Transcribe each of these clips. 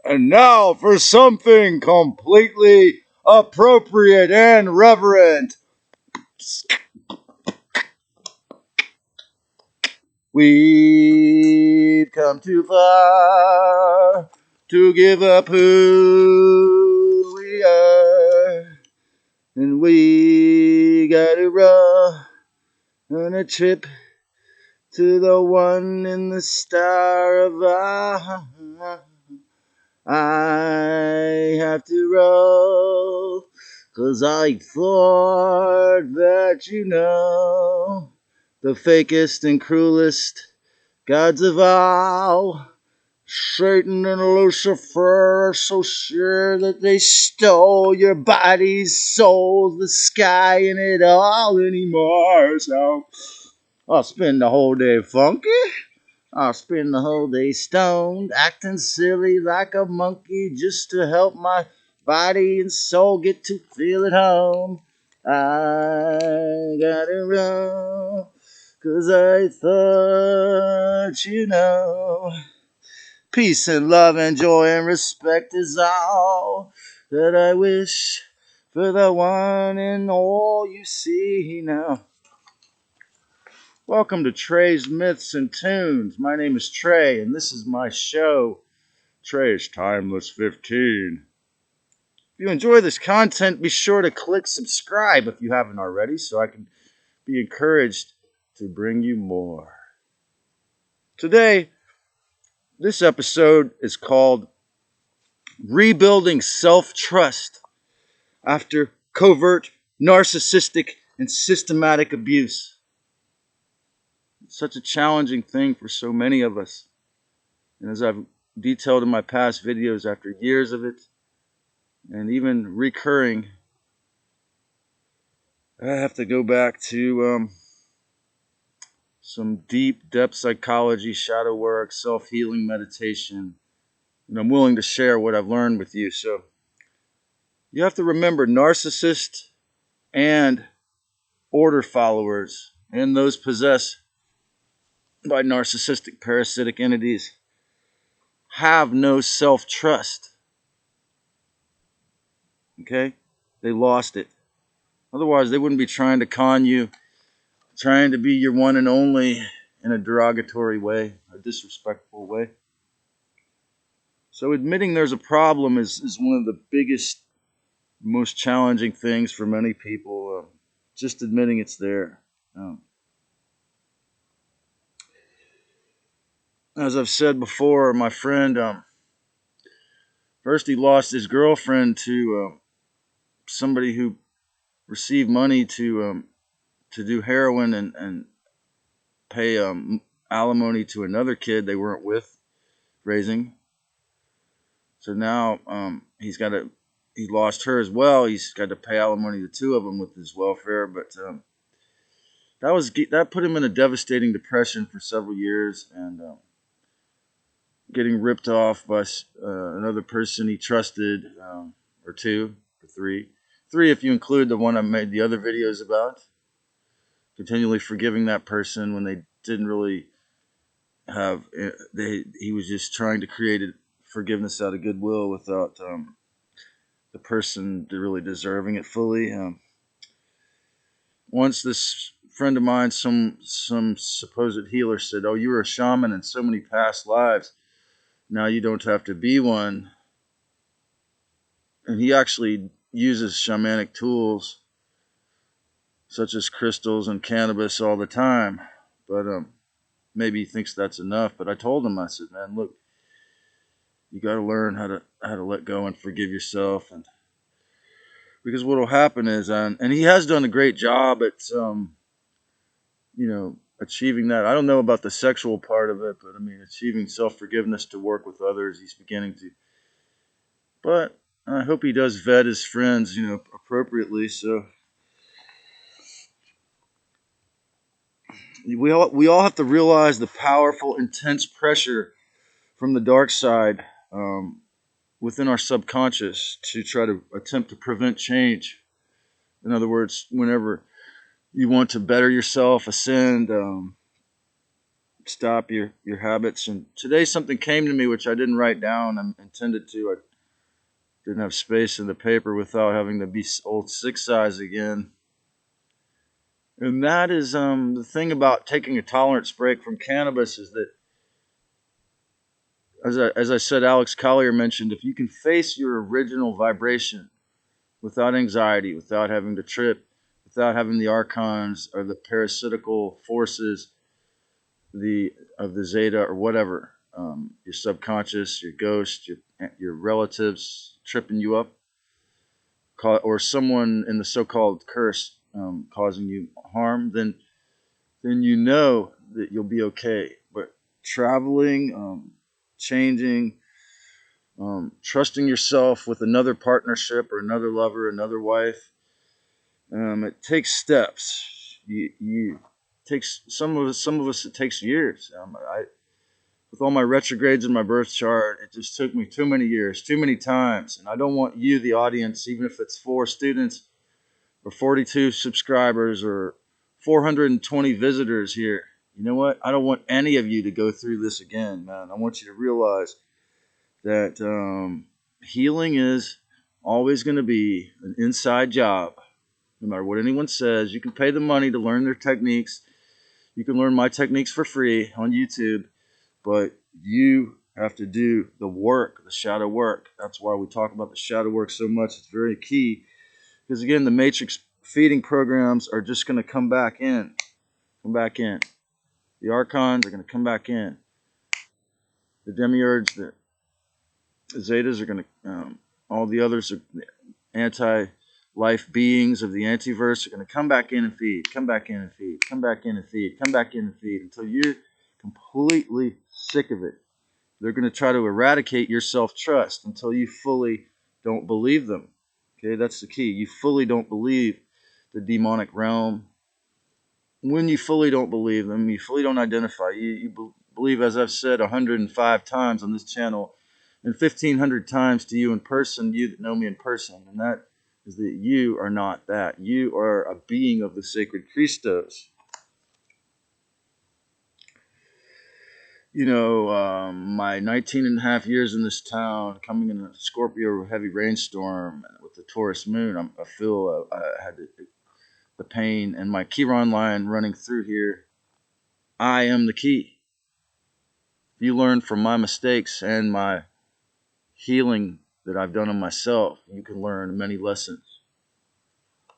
And now for something completely appropriate and reverent. We've come too far to give up who we are. And we gotta run on a trip to the one in the star of our. I have to roll, 'cause I thought that the fakest and cruelest gods of all, Satan and Lucifer, are so sure that they stole your bodies, souls, the sky, and it all anymore. So I'll spend the whole day funky. I'll spend the whole day stoned, acting silly like a monkey just to help my body and soul get to feel at home. I gotta run, 'cause I thought. Peace and love and joy and respect is all that I wish for the one and all you see now. Welcome to Trey's Myths and Tunes. My name is Trey, and this is my show, Trey's Timeless 15. If you enjoy this content, be sure to click subscribe if you haven't already, so I can be encouraged to bring you more. Today, this episode is called Rebuilding Self-Trust After Covert, Narcissistic, and Systematic Abuse. It's such a challenging thing for so many of us. And as I've detailed in my past videos, after years of it, and even recurring, I have to go back to some deep depth psychology, shadow work, self-healing meditation. And I'm willing to share what I've learned with you. So you have to remember, narcissists and order followers and those possessed by narcissistic parasitic entities have no self-trust. Okay? They lost it. Otherwise, they wouldn't be trying to con you, trying to be your one and only in a derogatory way, a disrespectful way. So admitting there's a problem is one of the biggest, most challenging things for many people. Just admitting it's there. As I've said before, my friend, first he lost his girlfriend to somebody who received money to do heroin and pay alimony to another kid they weren't with raising. So now he lost her as well. He's got to pay alimony to two of them with his welfare. But that put him in a devastating depression for several years, and getting ripped off by another person he trusted, or two, or three if you include the one I made the other videos about. Continually forgiving that person when they didn't really have. He was just trying to create forgiveness out of goodwill without the person really deserving it fully. Once this friend of mine, some supposed healer, said, "Oh, you were a shaman in so many past lives. Now you don't have to be one." And he actually uses shamanic tools such as crystals and cannabis all the time. But maybe he thinks that's enough. But I told him, I said, "Man, look, you got to learn how to let go and forgive yourself." And because what will happen is, and he has done a great job at achieving that. I don't know about the sexual part of it, but I mean, achieving self-forgiveness to work with others, he's beginning to. But I hope he does vet his friends, appropriately. So we all have to realize the powerful, intense pressure from the dark side within our subconscious to try to attempt to prevent change. In other words, whenever you want to better yourself, ascend, stop your habits. And today something came to me which I didn't write down. I intended to. I didn't have space in the paper without having to be old six size again. And that is the thing about taking a tolerance break from cannabis is that, as I said, Alex Collier mentioned, if you can face your original vibration without anxiety, without having to trip, without having the archons or the parasitical forces of the zeta or whatever, your subconscious, your ghost, your relatives tripping you up, or someone in the so-called curse causing you harm, then you know that you'll be okay. But traveling, changing, trusting yourself with another partnership or another lover, another wife, it takes steps. You takes some of us it takes years. With all my retrogrades in my birth chart, it just took me too many years, too many times, and I don't want you, the audience, even if it's 4 students or 42 subscribers or 420 visitors here. You know what? I don't want any of you to go through this again, man. I want you to realize that healing is always going to be an inside job. No matter what anyone says, you can pay the money to learn their techniques. You can learn my techniques for free on YouTube, but you have to do the work, the shadow work. That's why we talk about the shadow work so much. It's very key because, again, the matrix feeding programs are just going to come back in. The archons are going to come back in. The demiurge, the zetas are going to, all the others, are anti-life beings of the antiverse are going to come back in and feed, come back in and feed, come back in and feed, come back in and feed until you're completely sick of it. They're going to try to eradicate your self-trust until you fully don't believe them. Okay, that's the key. You fully don't believe the demonic realm. When you fully don't believe them, you fully don't identify. You believe, as I've said 105 times on this channel, and 1,500 times to you in person, you that know me in person, and that is that you are not that. You are a being of the sacred Christos. You know, my 19 and a half years in this town, coming in a Scorpio heavy rainstorm with the Taurus moon, I feel I had the pain and my Chiron line running through here. I am the key. If you learn from my mistakes and my healing that I've done on myself, you can learn many lessons,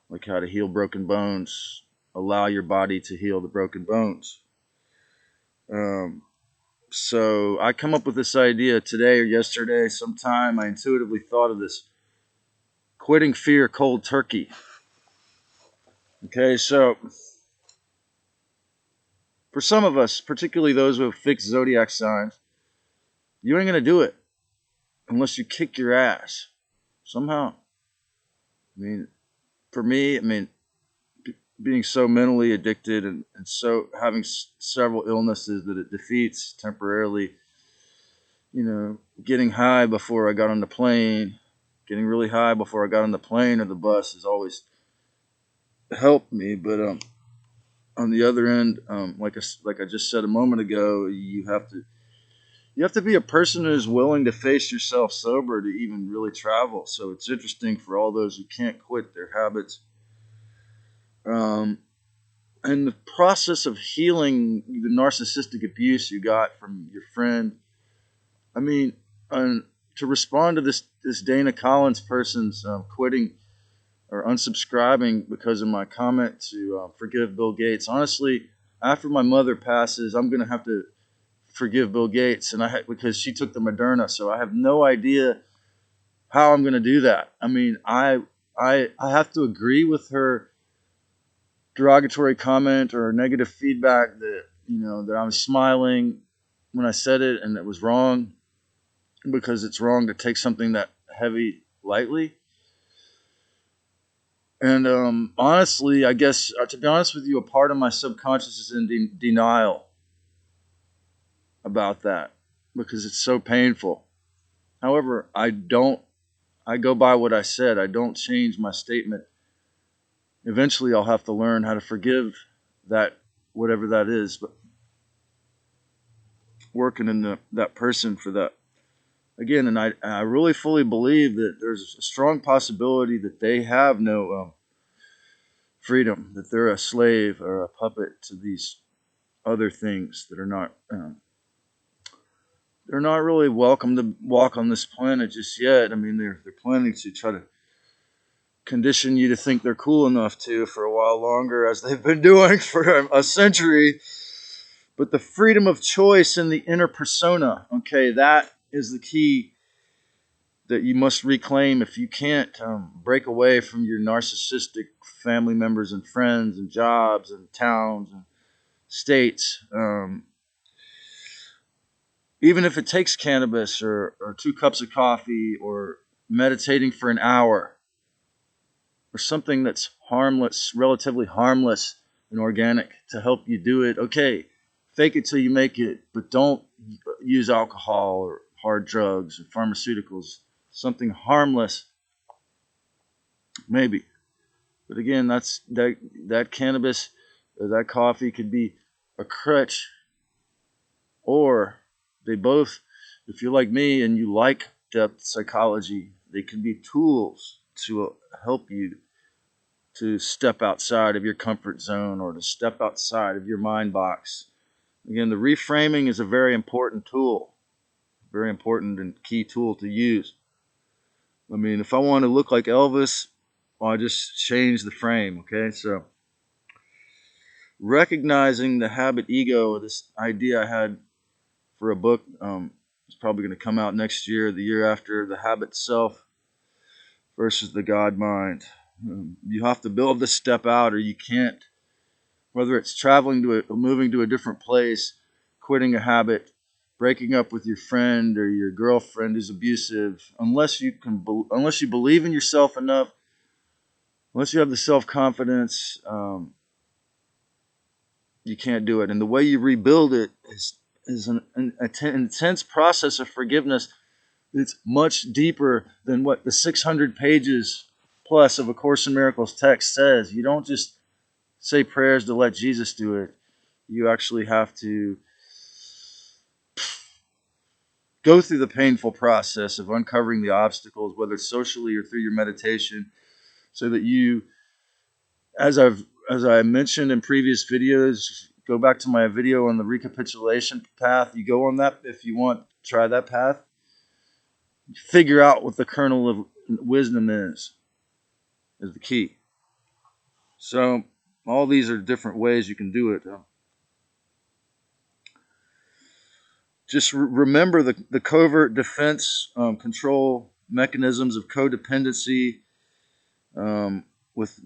like how to heal broken bones, allow your body to heal the broken bones. So I come up with this idea today or yesterday, sometime. I intuitively thought of this: quitting fear cold turkey. Okay, so for some of us, particularly those with fixed zodiac signs, you ain't going to do it unless you kick your ass somehow. I mean, for me, being so mentally addicted and so having several illnesses that it defeats temporarily, getting high before I got on the plane, getting really high before I got on the plane or the bus has always helped me. But on the other end, like I just said a moment ago, you have to be a person who's willing to face yourself sober to even really travel. So it's interesting for all those who can't quit their habits. And the process of healing the narcissistic abuse you got from your friend. I mean, to respond to this Dana Collins person's quitting or unsubscribing because of my comment to forgive Bill Gates. Honestly, after my mother passes, I'm going to have to forgive Bill Gates, and because she took the Moderna, so I have no idea how I'm going to do that. I mean, I have to agree with her derogatory comment or negative feedback that that I was smiling when I said it and it was wrong, because it's wrong to take something that heavy lightly. And honestly, I guess to be honest with you, a part of my subconscious is in denial about that because it's so painful. However, I go by what I said. I don't change my statement. Eventually I'll have to learn how to forgive that, whatever that is. But working in that person for that. Again, and I really fully believe that there's a strong possibility that they have no freedom, that they're a slave or a puppet to these other things that are not they're not really welcome to walk on this planet just yet. I mean, they're planning to try to condition you to think they're cool enough to for a while longer, as they've been doing for a century. But the freedom of choice in the inner persona, okay, that is the key that you must reclaim if you can't break away from your narcissistic family members and friends and jobs and towns and states. Even if it takes cannabis or 2 cups of coffee or meditating for an hour or something that's harmless, relatively harmless and organic to help you do it. Okay, fake it till you make it, but don't use alcohol or hard drugs or pharmaceuticals. Something harmless, maybe. But again, that cannabis or that coffee could be a crutch, or they both, if you're like me and you like depth psychology, they can be tools to help you to step outside of your comfort zone or to step outside of your mind box. Again, the reframing is a very important tool, very important and key tool to use. I mean, if I want to look like Elvis, well, I just change the frame, okay? So recognizing the habit ego, this idea I had for a book, it's probably going to come out next year, the year after, the habit self versus the God mind. You have to build this step out, or you can't. Whether it's traveling to moving to a different place, quitting a habit, breaking up with your friend or your girlfriend who's abusive, unless you believe in yourself enough, unless you have the self-confidence, you can't do it. And the way you rebuild it is an intense process of forgiveness. It's much deeper than what the 600 pages plus of A Course in Miracles text says. You don't just say prayers to let Jesus do it. You actually have to go through the painful process of uncovering the obstacles, whether socially or through your meditation, so that you, as I mentioned in previous videos, go back to my video on the recapitulation path. You go on that if you want, try that path. Figure out what the kernel of wisdom is the key. So all these are different ways you can do it. Just remember the covert defense control mechanisms of codependency with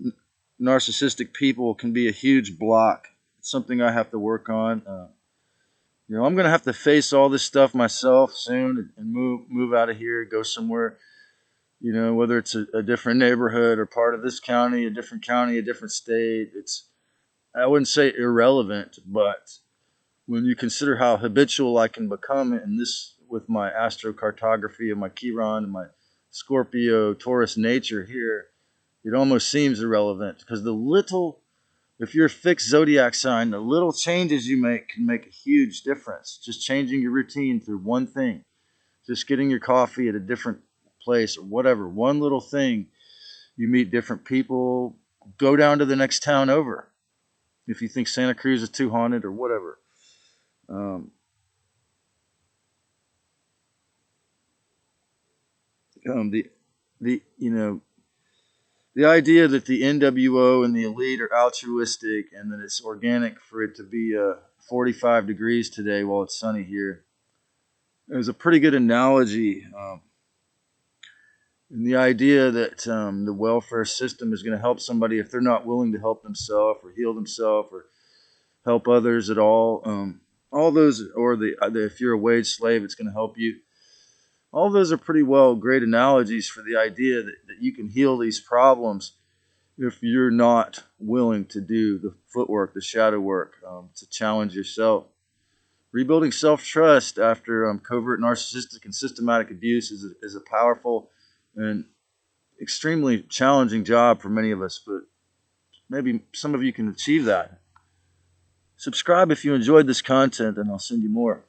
narcissistic people can be a huge block. It's something I have to work on. I'm going to have to face all this stuff myself soon and move out of here, go somewhere, whether it's a different neighborhood or part of this county, a different state. I wouldn't say irrelevant, but when you consider how habitual I can become in this with my astrocartography and my Chiron and my Scorpio Taurus nature here, it almost seems irrelevant, because if you're a fixed zodiac sign, the little changes you make can make a huge difference. Just changing your routine through one thing, just getting your coffee at a different place or whatever, one little thing. You meet different people, go down to the next town over if you think Santa Cruz is too haunted or whatever. The idea that the NWO and the elite are altruistic and that it's organic for it to be 45 degrees today while it's sunny here is a pretty good analogy. And the idea that the welfare system is going to help somebody if they're not willing to help themselves or heal themselves or help others at all. All those, or if you're a wage slave, it's going to help you. All those are pretty great analogies for the idea that you can heal these problems if you're not willing to do the footwork, the shadow work, to challenge yourself. Rebuilding self-trust after covert narcissistic and systematic abuse is a powerful and extremely challenging job for many of us, but maybe some of you can achieve that. Subscribe if you enjoyed this content, and I'll send you more.